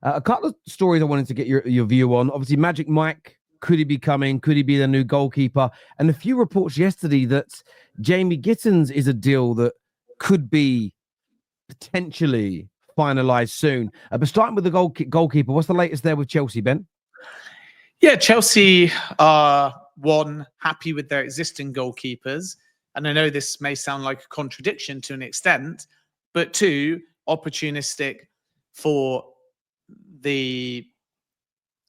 A couple of stories I wanted to get your view on. Obviously, Magic Mike, could he be coming? Could he be the new goalkeeper? And a few reports yesterday that Jamie Gittens is a deal that could be potentially finalised soon. But starting with the goalkeeper, what's the latest there with Chelsea, Ben? Yeah, Chelsea are, one, happy with their existing goalkeepers. And I know this may sound like a contradiction to an extent, but two, opportunistic for the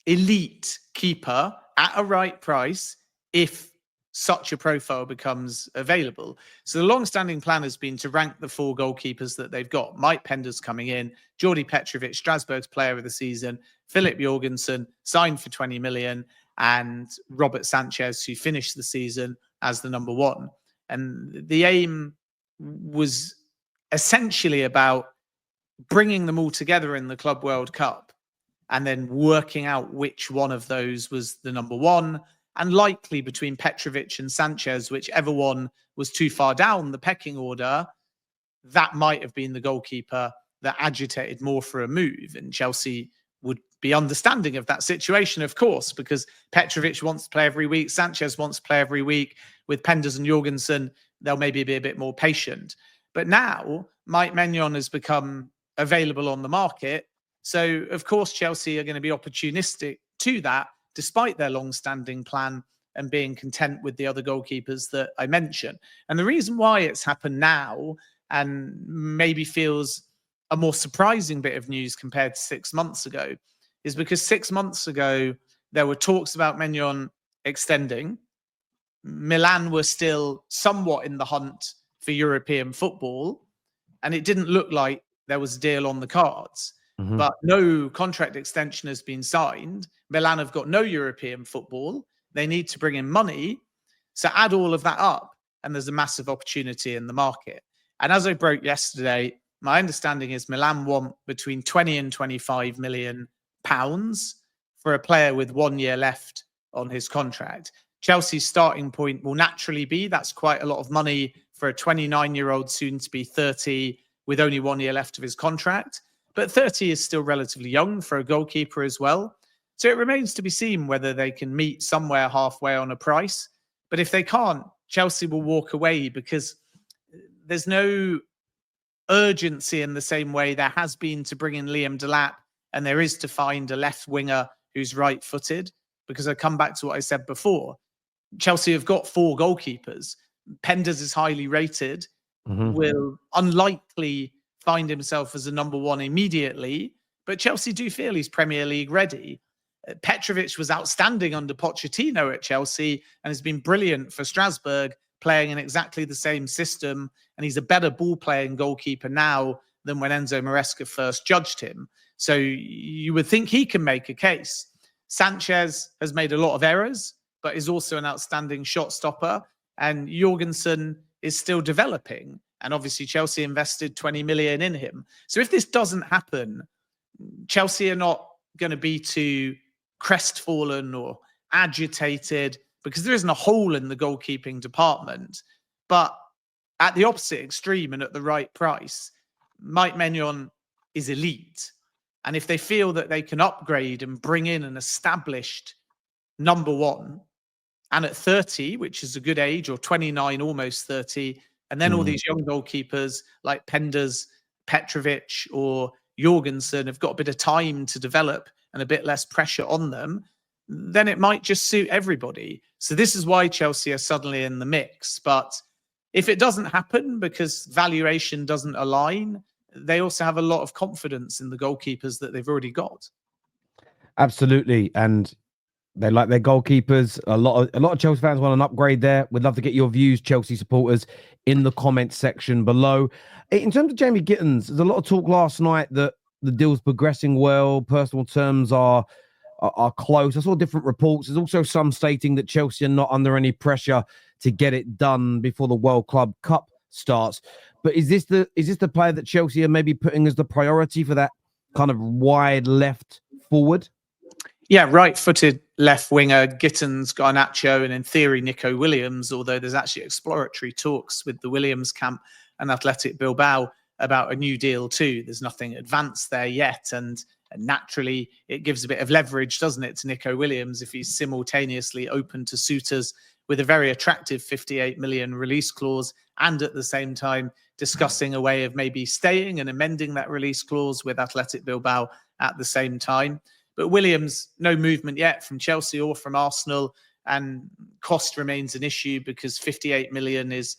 elite keeper at a right price if such a profile becomes available. So the long-standing plan has been to rank the 4 goalkeepers that they've got. Mike Penders coming in, Jordi Petrovic, Strasbourg's player of the season, Philip Jorgensen, signed for 20 million, and Robert Sanchez, who finished the season as the number 1. And the aim was essentially about bringing them all together in the Club World Cup and then working out which one of those was the number 1. And likely between Petrovic and Sanchez, whichever one was too far down the pecking order, that might have been the goalkeeper that agitated more for a move. And Chelsea would be understanding of that situation, of course, because Petrovic wants to play every week. Sanchez wants to play every week. With Penders and Jorgensen, they'll maybe be a bit more patient. But now Mike Maignan has become available on the market. So, of course, Chelsea are going to be opportunistic to that, despite their long-standing plan and being content with the other goalkeepers that I mentioned. And the reason why it's happened now and maybe feels a more surprising bit of news compared to 6 months ago is because 6 months ago, there were talks about Maignan extending. Milan were still somewhat in the hunt for European football, and it didn't look like there was a deal on the cards. But no contract extension has been signed. Milan have got no European football. They need to bring in money. So add all of that up, and there's a massive opportunity in the market. And as I broke yesterday, my understanding is Milan want between 20 and 25 million pounds for a player with 1 year left on his contract. Chelsea's starting point will naturally be that's quite a lot of money for a 29-year-old, soon to be 30, with only 1 year left of his contract. But 30 is still relatively young for a goalkeeper as well. So it remains to be seen whether they can meet somewhere halfway on a price. But if they can't, Chelsea will walk away because there's no urgency in the same way there has been to bring in Liam Delap and there is to find a left winger who's right-footed. Because I come back to what I said before. Chelsea have got 4 goalkeepers. Penders is highly rated, will unlikely find himself as a number 1 immediately, but Chelsea do feel he's Premier League ready. Petrovic was outstanding under Pochettino at Chelsea and has been brilliant for Strasbourg, playing in exactly the same system, and he's a better ball-playing goalkeeper now than when Enzo Maresca first judged him. So you would think he can make a case. Sanchez has made a lot of errors, but is also an outstanding shot stopper, and Jorgensen is still developing. And obviously Chelsea invested 20 million in him. So if this doesn't happen, Chelsea are not going to be too crestfallen or agitated because there isn't a hole in the goalkeeping department. But at the opposite extreme and at the right price, Mike Maignan is elite. And if they feel that they can upgrade and bring in an established number 1, and at 30, which is a good age, or 29, almost 30, and then all these young goalkeepers like Penders, Petrovic, or Jorgensen have got a bit of time to develop and a bit less pressure on them, then it might just suit everybody. So this is why Chelsea are suddenly in the mix. But if it doesn't happen because valuation doesn't align, they also have a lot of confidence in the goalkeepers that they've already got. Absolutely. And they like their goalkeepers. A lot of Chelsea fans want an upgrade there. We'd love to get your views, Chelsea supporters, in the comments section below. In terms of Jamie Gittens, there's a lot of talk last night that the deal's progressing well. Personal terms are close. I saw different reports. There's also some stating that Chelsea are not under any pressure to get it done before the World Club Cup starts. But is this the player that Chelsea are maybe putting as the priority for that kind of wide left forward? Yeah, right-footed left winger, Gittens, Garnacho, and in theory, Nico Williams, although there's actually exploratory talks with the Williams camp and Athletic Bilbao about a new deal too. There's nothing advanced there yet. And And naturally, it gives a bit of leverage, doesn't it, to Nico Williams if he's simultaneously open to suitors with a very attractive 58 million release clause, and at the same time discussing a way of maybe staying and amending that release clause with Athletic Bilbao at the same time. But Williams, no movement yet from Chelsea or from Arsenal, and cost remains an issue because 58 million is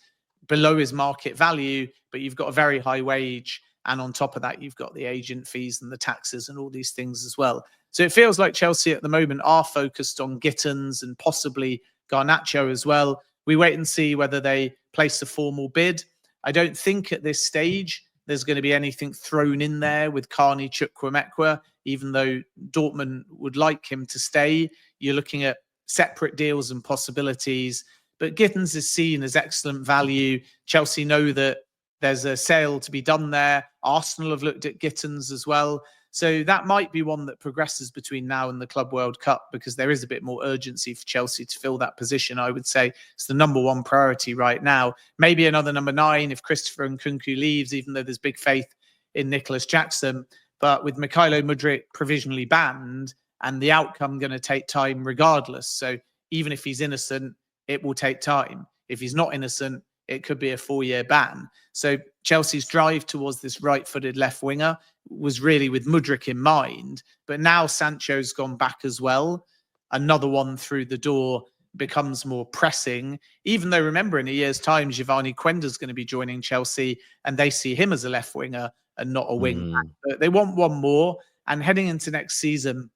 below his market value, but you've got a very high wage. And on top of that, you've got the agent fees and the taxes and all these things as well. So it feels like Chelsea at the moment are focused on Gittens and possibly Garnacho as well. We wait and see whether they place a formal bid. I don't think at this stage there's going to be anything thrown in there with Carney Chukwuemeka, even though Dortmund would like him to stay. You're looking at separate deals and possibilities. But Gittens is seen as excellent value. Chelsea know that there's a sale to be done there. Arsenal have looked at Gittens as well. So that might be one that progresses between now and the Club World Cup, because there is a bit more urgency for Chelsea to fill that position. I would say it's the number one priority right now. Maybe another number 9 if Christopher Nkunku leaves, even though there's big faith in Nicholas Jackson. But with Mikhailo Mudryk provisionally banned and the outcome going to take time regardless. So even if he's innocent, it will take time. If he's not innocent, it could be a 4-year ban. So Chelsea's drive towards this right-footed left winger was really with Mudryk in mind. But now Sancho's gone back as well. Another one through the door becomes more pressing. Even though, remember, in a year's time, Giovanni Quenda's going to be joining Chelsea, and they see him as a left winger and not a wing back. But they want one more. And heading into next season,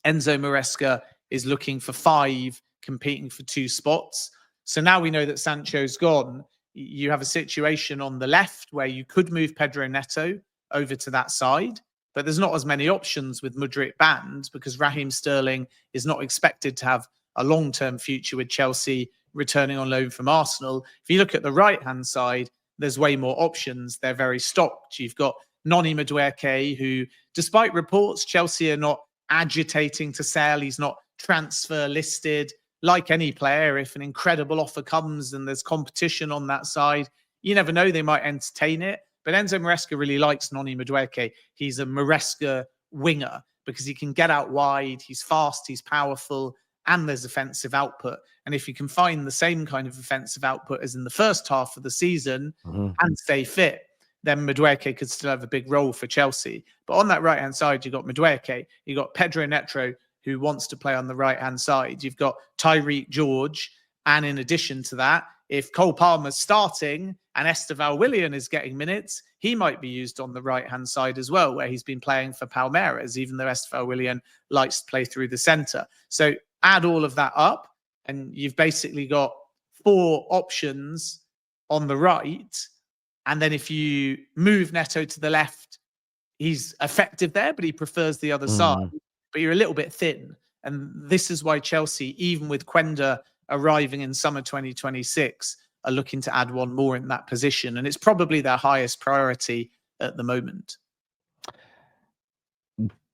Enzo Maresca is looking for 5, competing for 2 spots. So now we know that Sancho's gone. You have a situation on the left where you could move Pedro Neto over to that side, but there's not as many options with Mudryk banned, because Raheem Sterling is not expected to have a long-term future with Chelsea, returning on loan from Arsenal. If you look at the right-hand side, there's way more options. They're very stocked. You've got Noni Madueke, who, despite reports, Chelsea are not agitating to sell. He's not transfer listed. Like any player, if an incredible offer comes and there's competition on that side, you never know, they might entertain it. But Enzo Maresca really likes Noni Madueke. He's a Maresca winger because he can get out wide, he's fast, he's powerful, and there's offensive output. And if you can find the same kind of offensive output as in the first half of the season and stay fit, then Madueke could still have a big role for Chelsea. But on that right-hand side, you've got Madueke, you've got Pedro Neto, who wants to play on the right-hand side. You've got Tyreek George. And in addition to that, if Cole Palmer's starting and Esteval Willian is getting minutes, he might be used on the right-hand side as well, where he's been playing for Palmeiras, even though Esteval Willian likes to play through the centre. So add all of that up, and you've basically got 4 options on the right. And then if you move Neto to the left, he's effective there, but he prefers the other side. But you're a little bit thin. And this is why Chelsea, even with Quenda arriving in summer 2026, are looking to add one more in that position. And it's probably their highest priority at the moment.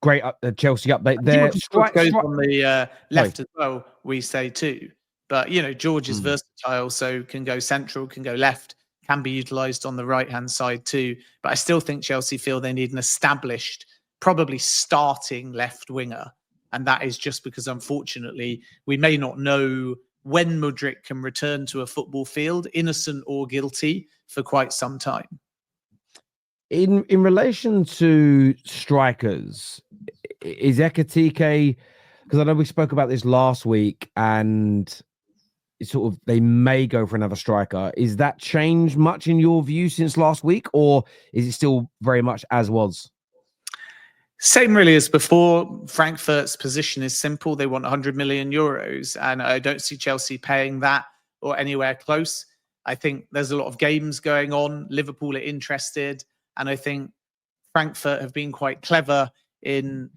Great Chelsea update there. George goes on the left as well, we say too. But, you know, George is versatile, so can go central, can go left, can be utilised on the right-hand side too. But I still think Chelsea feel they need an established, probably starting left winger. And that is just because, unfortunately, we may not know when Mudryk can return to a football field, innocent or guilty, for quite some time. In relation to strikers, is Ekitike, because I know we spoke about this last week, and it's sort of they may go for another striker. Is that changed much in your view since last week, or is it still very much as was? Same really as before. Frankfurt's position is simple. They want 100 million euros, and I don't see Chelsea paying that or anywhere close. I think there's a lot of games going on. Liverpool are interested, and I think Frankfurt have been quite clever in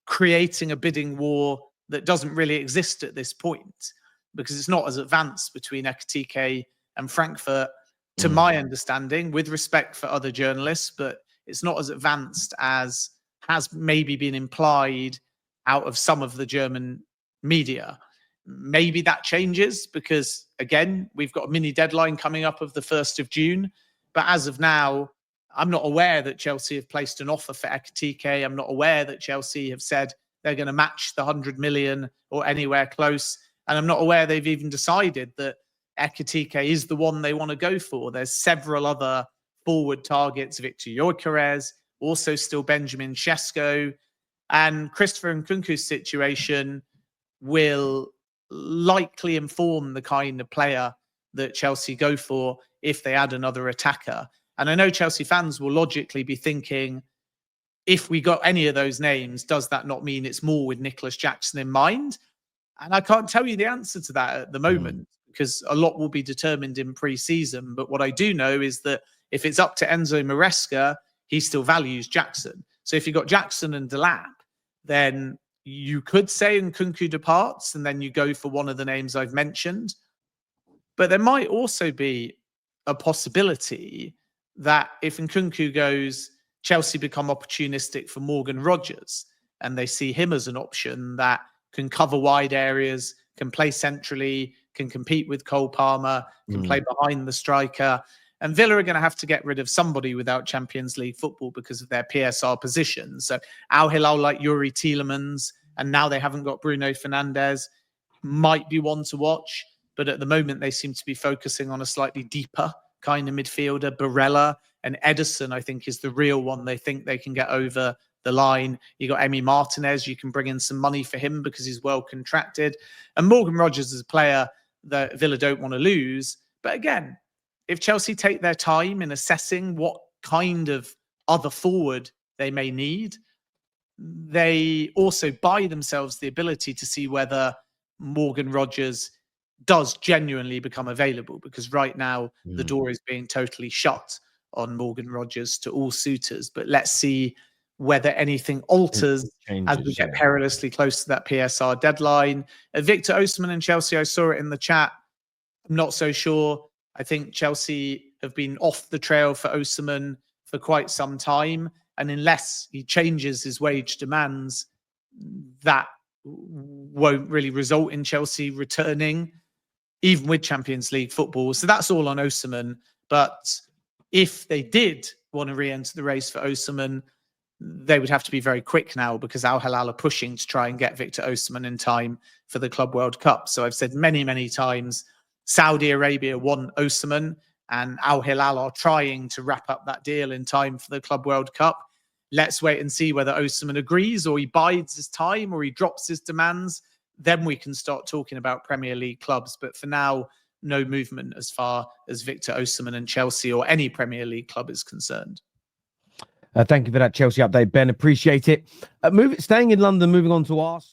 creating a bidding war that doesn't really exist at this point, because it's not as advanced between Ekitike and Frankfurt, to my understanding, with respect for other journalists, but it's not as advanced as has maybe been implied out of some of the German media. Maybe that changes because, again, we've got a mini deadline coming up of the 1st of June. But as of now, I'm not aware that Chelsea have placed an offer for Ekitike. I'm not aware that Chelsea have said they're going to match the 100 million or anywhere close. And I'm not aware they've even decided that Ekitike is the one they want to go for. There's several other forward targets, Victor Gyökeres, also still Benjamin Sesko, and Christopher Nkunku's situation will likely inform the kind of player that Chelsea go for if they add another attacker. And I know Chelsea fans will logically be thinking, if we got any of those names, does that not mean it's more with Nicholas Jackson in mind? And I can't tell you the answer to that at the moment, because a lot will be determined in pre-season. But what I do know is that if it's up to Enzo Maresca, he still values Jackson. So if you got Jackson and Delap, then you could say Nkunku departs and then you go for one of the names I've mentioned. But there might also be a possibility that if Nkunku goes, Chelsea become opportunistic for Morgan Rogers, and they see him as an option that can cover wide areas, can play centrally, can compete with Cole Palmer, can play behind the striker. And Villa are going to have to get rid of somebody without Champions League football because of their PSR positions. So Al Hilal, like Yuri Tielemans, and now they haven't got Bruno Fernandes, might be one to watch. But at the moment, they seem to be focusing on a slightly deeper kind of midfielder. Barella and Edison, I think, is the real one they think they can get over the line. You got Emi Martinez. You can bring in some money for him because he's well contracted. And Morgan Rogers is a player that Villa don't want to lose. But again, if Chelsea take their time in assessing what kind of other forward they may need, they also buy themselves the ability to see whether Morgan Rogers does genuinely become available, because right now the door is being totally shut on Morgan Rogers to all suitors. But let's see whether anything alters as we get perilously close to that PSR deadline. Victor Osimhen and Chelsea, I saw it in the chat. I'm not so sure. I think Chelsea have been off the trail for Osimhen for quite some time. And unless he changes his wage demands, that won't really result in Chelsea returning, even with Champions League football. So that's all on Osimhen. But if they did want to re-enter the race for Osimhen, they would have to be very quick now, because Al Hilal are pushing to try and get Victor Osimhen in time for the Club World Cup. So I've said many, many times, Saudi Arabia want Osimhen, and Al Hilal are trying to wrap up that deal in time for the Club World Cup. Let's wait and see whether Osimhen agrees, or he bides his time, or he drops his demands. Then we can start talking about Premier League clubs. But for now, no movement as far as Victor Osimhen and Chelsea or any Premier League club is concerned. Thank you for that Chelsea update, Ben. Appreciate it. Staying in London, moving on to Arsenal.